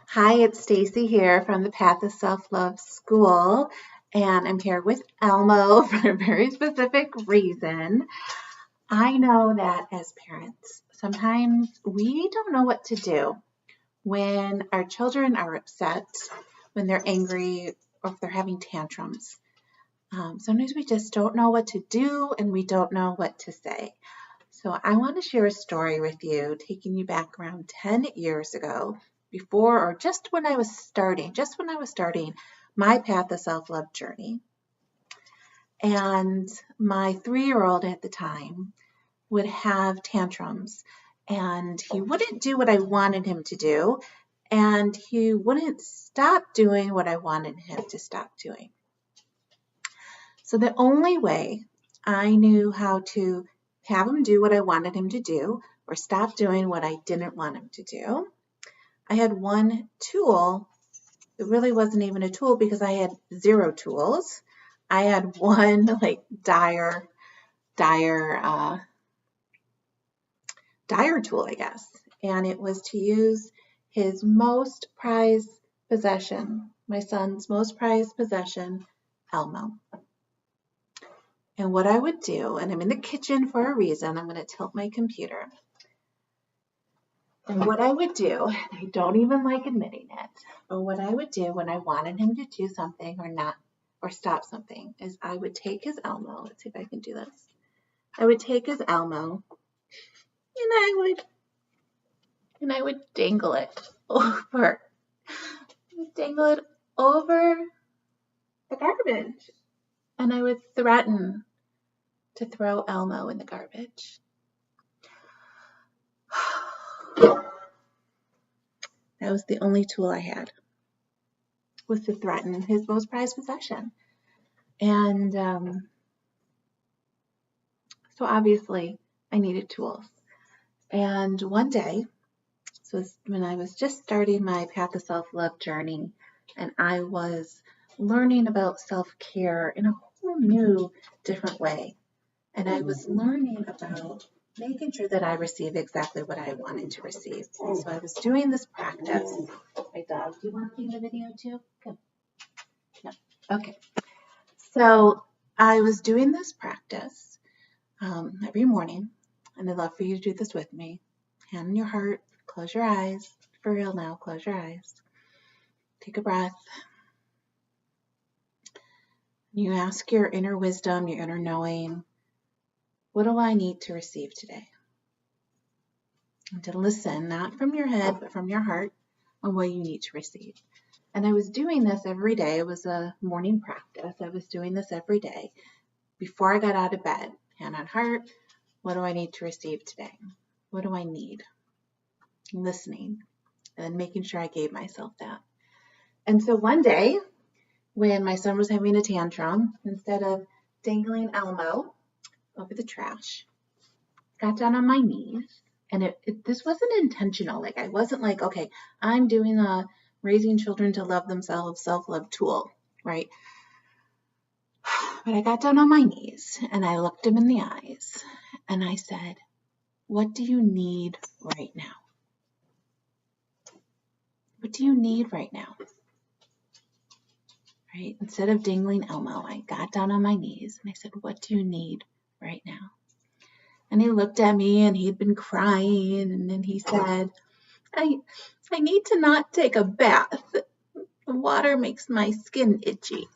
Hi, it's Stacy here from the Path of Self-Love School, and I'm here with Elmo for a very specific reason. I know that as parents, sometimes we don't know what to do when our children are upset, when they're angry, or if they're having tantrums. Sometimes we just don't know what to do and we don't know what to say. So I want to share a story with you, taking you back around 10 years ago, before or just when I was starting my Path of Self-Love journey. And my 3-year-old at the time would have tantrums, and he wouldn't do what I wanted him to do, and he wouldn't stop doing what I wanted him to stop doing. So the only way I knew how to have him do what I wanted him to do or stop doing what I didn't want him to do, I had one tool. It really wasn't even a tool because I had 0 tools. I had one dire tool, I guess. And it was to use his most prized possession, my son's most prized possession, Elmo. And what I would do, and I'm in the kitchen for a reason, I'm going to tilt my computer. And what I would do, and I don't even like admitting it, but what I would do when I wanted him to do something or stop something is I would take his Elmo. Let's see if I can do this. I would take his Elmo and I would dangle it over. Dangle it over the garbage. And I would threaten to throw Elmo in the garbage. That was the only tool I had, was to threaten his most prized possession. And so obviously I needed tools. And one day, so when I was just starting my Path of Self-Love journey, and I was learning about self-care in a whole new, different way. And I was learning about making sure that I receive exactly what I wanted to receive. And so I was doing this practice. My dog, do you want to be in the video too? Good. No. Okay. So I was doing this practice every morning, and I'd love for you to do this with me. Hand on your heart, close your eyes. For real now, close your eyes. Take a breath. You ask your inner wisdom, your inner knowing, what do I need to receive today? And to listen, not from your head, but from your heart, on what you need to receive. And I was doing this every day. It was a morning practice. I was doing this every day before I got out of bed. Hand on heart, what do I need to receive today? What do I need? Listening, and making sure I gave myself that. And so one day, when my son was having a tantrum, instead of dangling Elmo over the trash, I got down on my knees. And this wasn't intentional. Like, I wasn't like, okay, I'm doing a raising children to love themselves self-love tool, right? But I got down on my knees and I looked him in the eyes and I said, what do you need right now? What do you need right now? Right? Instead of dangling Elmo, I got down on my knees and I said, what do you need right now? And he looked at me and he'd been crying, and then he said, I need to not take a bath. The water makes my skin itchy.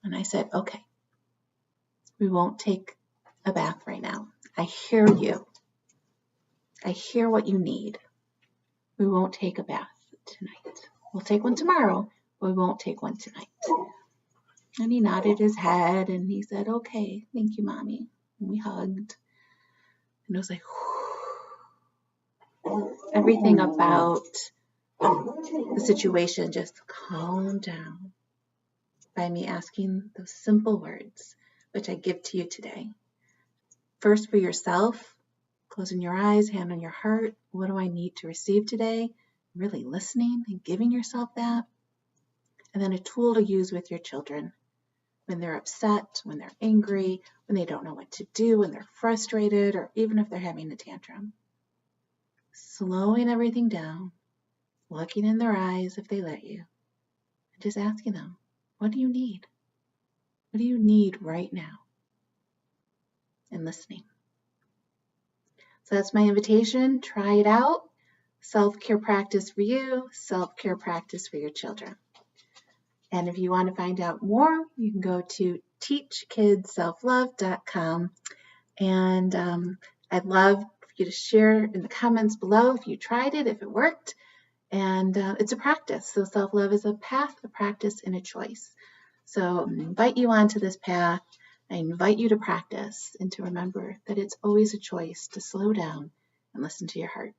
And I said, okay, we won't take a bath right now. I hear you. I hear what you need. We won't take a bath tonight. We'll take one tomorrow, but we won't take one tonight. And he nodded his head and he said, okay, thank you, Mommy. And we hugged. And it was like, everything about the situation just calmed down by me asking those simple words, which I give to you today. First, for yourself, closing your eyes, hand on your heart. What do I need to receive today? Really listening and giving yourself that. And then a tool to use with your children when they're upset, when they're angry, when they don't know what to do, when they're frustrated, or even if they're having a tantrum. Slowing everything down looking in their eyes if they let you, and just asking them, what do you need? What do you need right now? And listening. So that's my invitation. Try it out. Self-care practice for you, self-care practice for your children. And if you want to find out more, you can go to teachkidsselflove.com. And I'd love for you to share in the comments below if you tried it, if it worked. And it's a practice. So self-love is a path, a practice, and a choice. So I invite you onto this path. I invite you to practice and to remember that it's always a choice to slow down and listen to your heart.